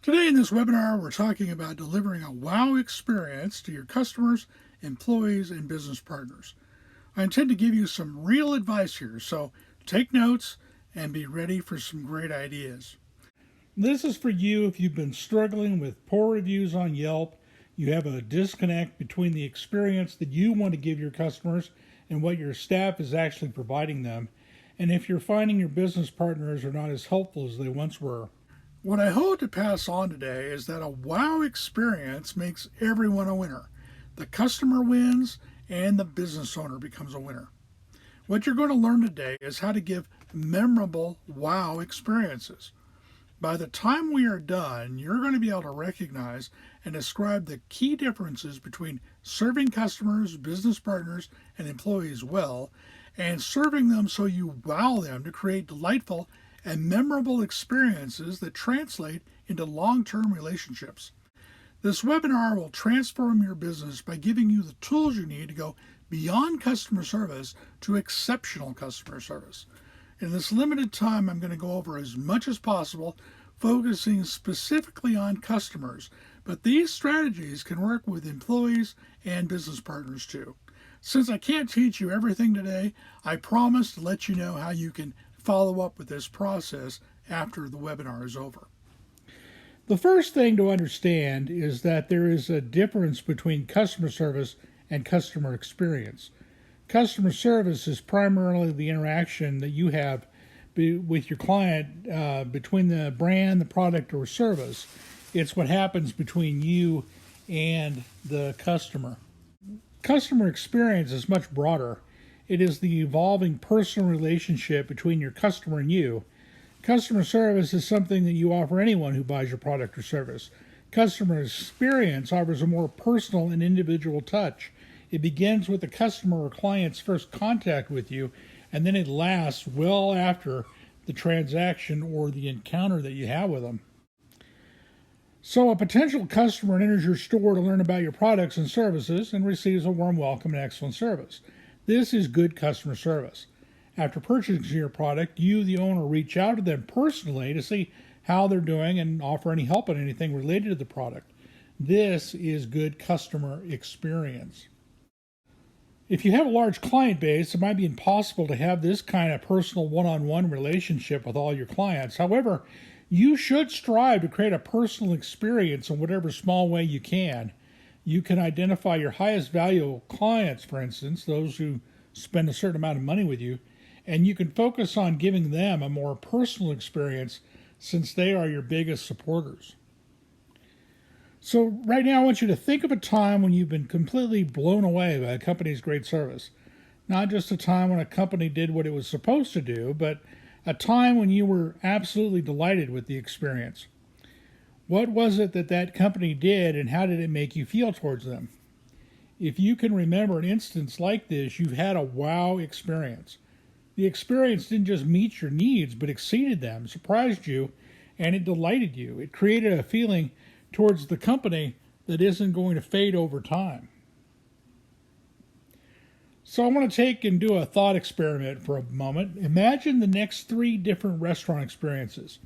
Today in this webinar, we're talking about delivering a wow experience to your customers, employees, and business partners. I intend to give you some real advice here, so take notes and be ready for some great ideas. This is for you if you've been struggling with poor reviews on Yelp, you have a disconnect between the experience that you want to give your customers and what your staff is actually providing them, and if you're finding your business partners are not as helpful as they once were. What I hope to pass on today is that a wow experience makes everyone a winner. The customer wins and the business owner becomes a winner. What you're going to learn today is how to give memorable wow experiences. By the time we are done, you're going to be able to recognize and describe the key differences between serving customers, business partners, and employees well, and serving them so you wow them to create delightful and memorable experiences that translate into long-term relationships. This webinar will transform your business by giving you the tools you need to go beyond customer service to exceptional customer service. In this limited time, I'm going to go over as much as possible, focusing specifically on customers, but these strategies can work with employees and business partners too. Since I can't teach you everything today, I promise to let you know how you can follow up with this process after the webinar is over. The first thing to understand is that there is a difference between customer service and customer experience. Customer service is primarily the interaction that you have with your client between the brand, the product, or service. It's what happens between you and the customer. Customer experience is much broader. It is the evolving personal relationship between your customer and you. Customer service is something that you offer anyone who buys your product or service. Customer experience offers a more personal and individual touch. It begins with the customer or client's first contact with you, and then it lasts well after the transaction or the encounter that you have with them. So a potential customer enters your store to learn about your products and services and receives a warm welcome and excellent service. This is good customer service. After purchasing your product, you, the owner, reach out to them personally to see how they're doing and offer any help on anything related to the product. This is good customer experience. If you have a large client base, it might be impossible to have this kind of personal one-on-one relationship with all your clients. However, you should strive to create a personal experience in whatever small way you can. You can identify your highest value clients, for instance, those who spend a certain amount of money with you, and you can focus on giving them a more personal experience since they are your biggest supporters. So right now I want you to think of a time when you've been completely blown away by a company's great service. Not just a time when a company did what it was supposed to do, but a time when you were absolutely delighted with the experience. What was it that company did, and how did it make you feel towards them? If you can remember an instance like this, you've had a wow experience. The experience didn't just meet your needs, but exceeded them, surprised you, and it delighted you. It created a feeling towards the company that isn't going to fade over time. So I want to take and do a thought experiment for a moment. Imagine the next 3 different restaurant experiences.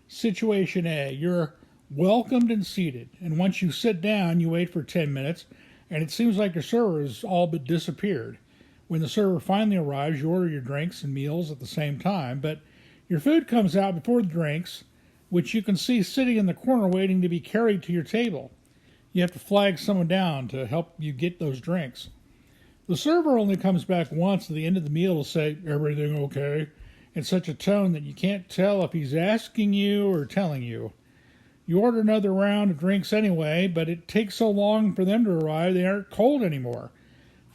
Situation A, you're welcomed and seated, and once you sit down, you wait for 10 minutes, and it seems like your server has all but disappeared. When the server finally arrives, you order your drinks and meals at the same time, but your food comes out before the drinks, which you can see sitting in the corner waiting to be carried to your table. You have to flag someone down to help you get those drinks. The server only comes back once at the end of the meal to say, "Everything okay?" in such a tone that you can't tell if he's asking you or telling you. You order another round of drinks anyway, but it takes so long for them to arrive they aren't cold anymore.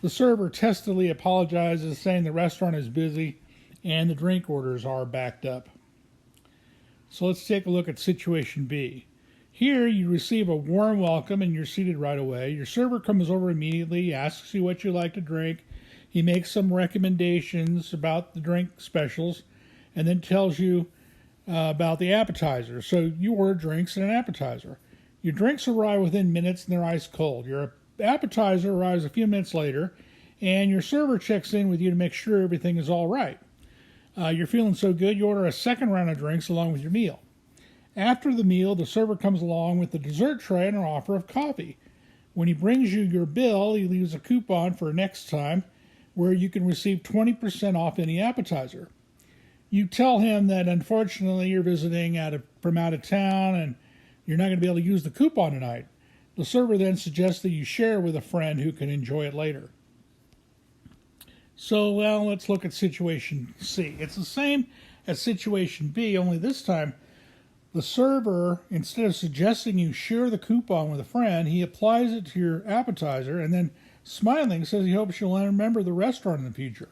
The server testily apologizes, saying the restaurant is busy and the drink orders are backed up. So let's take a look at situation B. Here you receive a warm welcome and you're seated right away. Your server comes over immediately, asks you what you like to drink. He makes some recommendations about the drink specials and then tells you about the appetizer. So you order drinks and an appetizer. Your drinks arrive within minutes and they're ice cold. Your appetizer arrives a few minutes later and your server checks in with you to make sure everything is all right. You're feeling so good, you order a second round of drinks along with your meal. After the meal, the server comes along with the dessert tray and an offer of coffee. When he brings you your bill, he leaves a coupon for next time where you can receive 20% off any appetizer. You tell him that unfortunately you're visiting from out of town and you're not going to be able to use the coupon tonight. The server then suggests that you share with a friend who can enjoy it later. So, let's look at situation C. It's the same as situation B, only this time the server, instead of suggesting you share the coupon with a friend, he applies it to your appetizer and then, smiling, says he hopes you'll remember the restaurant in the future.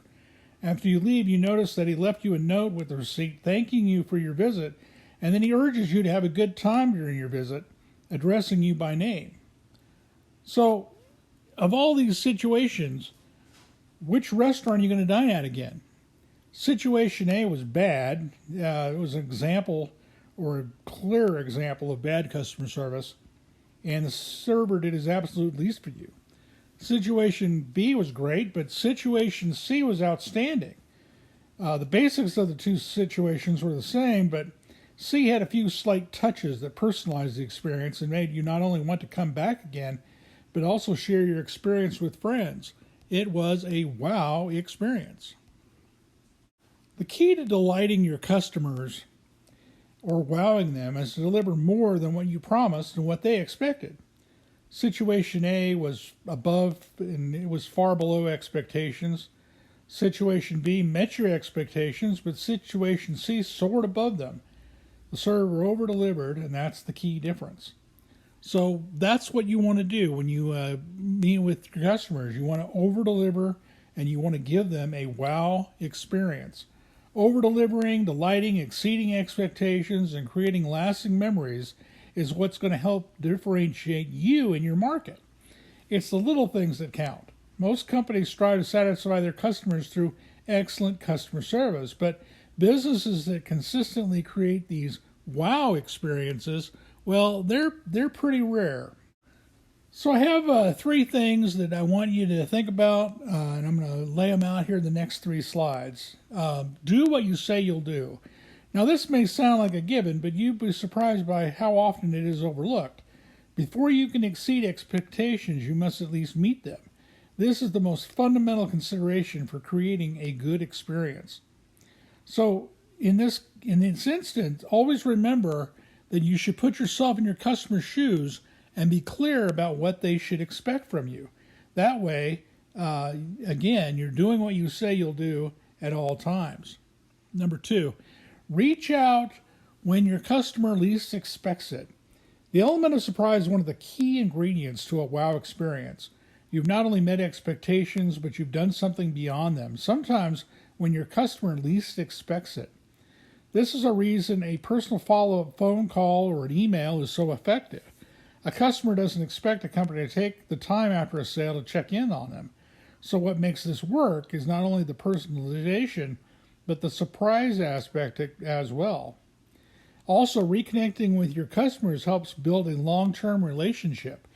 After you leave, you notice that he left you a note with the receipt thanking you for your visit, and then he urges you to have a good time during your visit, addressing you by name. So, of all these situations, which restaurant are you going to dine at again? Situation A was bad. It was an example or a clear example of bad customer service, and the server did his absolute least for you. Situation B was great, but situation C was outstanding. The basics of the two situations were the same, but C had a few slight touches that personalized the experience and made you not only want to come back again, but also share your experience with friends. It was a wow experience. The key to delighting your customers or wowing them is to deliver more than what you promised and what they expected. Situation A was above and it was far below expectations. Situation B met your expectations, but situation C soared above them. The server over-delivered, and that's the key difference. So that's what you want to do when you meet with your customers. You want to over-deliver, and you want to give them a wow experience. Over-delivering, delighting, exceeding expectations, and creating lasting memories is what's going to help differentiate you in your market. It's the little things that count. Most companies strive to satisfy their customers through excellent customer service, but businesses that consistently create these wow experiences, well, they're pretty rare. So I have 3 things that I want you to think about, and I'm going to lay them out here in the next 3 slides. Do what you say you'll do. Now, this may sound like a given, but you'd be surprised by how often it is overlooked. Before you can exceed expectations, you must at least meet them. This is the most fundamental consideration for creating a good experience. So, in this instance, always remember that you should put yourself in your customer's shoes and be clear about what they should expect from you. That way, again, you're doing what you say you'll do at all times. Number 2, reach out when your customer least expects it. The element of surprise is one of the key ingredients to a wow experience. You've not only met expectations, but you've done something beyond them, sometimes when your customer least expects it. This is a reason a personal follow-up phone call or an email is so effective. A customer doesn't expect a company to take the time after a sale to check in on them. So what makes this work is not only the personalization, but the surprise aspect as well. Also, reconnecting with your customers helps build a long-term relationship.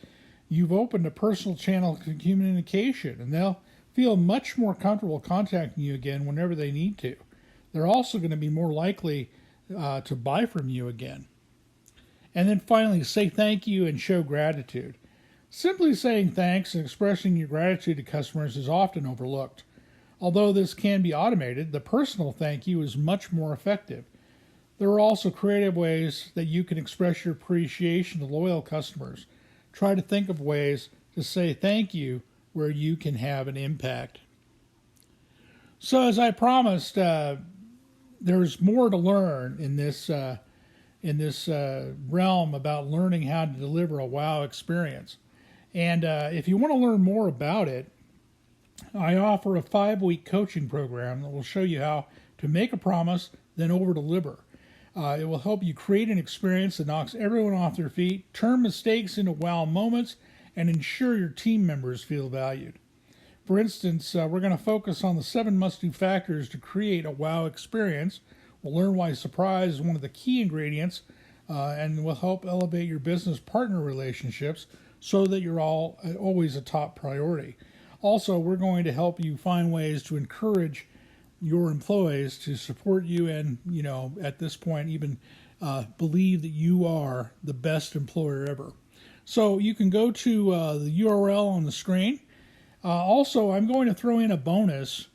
You've opened a personal channel of communication, and they'll feel much more comfortable contacting you again whenever they need to. They're also going to be more likely to buy from you again. And then finally, say thank you and show gratitude. Simply saying thanks and expressing your gratitude to customers is often overlooked. Although this can be automated, the personal thank you is much more effective. There are also creative ways that you can express your appreciation to loyal customers. Try to think of ways to say thank you where you can have an impact. So as I promised, there's more to learn in this realm about learning how to deliver a wow experience. And if you want to learn more about it, I offer a 5-week coaching program that will show you how to make a promise, then over-deliver. It will help you create an experience that knocks everyone off their feet, turn mistakes into wow moments, and ensure your team members feel valued. For instance, we're going to focus on the 7 must-do factors to create a wow experience. We'll learn why surprise is one of the key ingredients, and will help elevate your business partner relationships so that you're always a top priority. Also, we're going to help you find ways to encourage your employees to support you and, at this point, even believe that you are the best employer ever. So you can go to the URL on the screen. Also, I'm going to throw in a bonus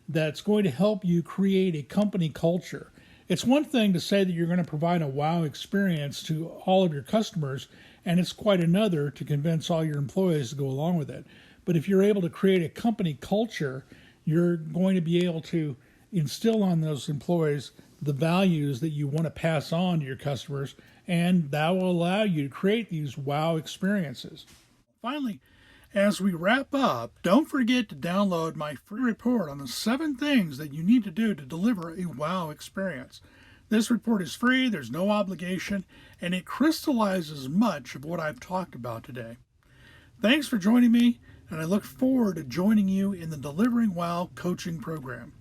that's going to help you create a company culture. It's one thing to say that you're going to provide a wow experience to all of your customers, and it's quite another to convince all your employees to go along with it. But if you're able to create a company culture, you're going to be able to instill on those employees the values that you want to pass on to your customers, and that will allow you to create these wow experiences. Finally, as we wrap up, don't forget to download my free report on the 7 things that you need to do to deliver a wow experience. This report is free, there's no obligation, and it crystallizes much of what I've talked about today. Thanks for joining me, and I look forward to joining you in the Delivering Wow coaching program.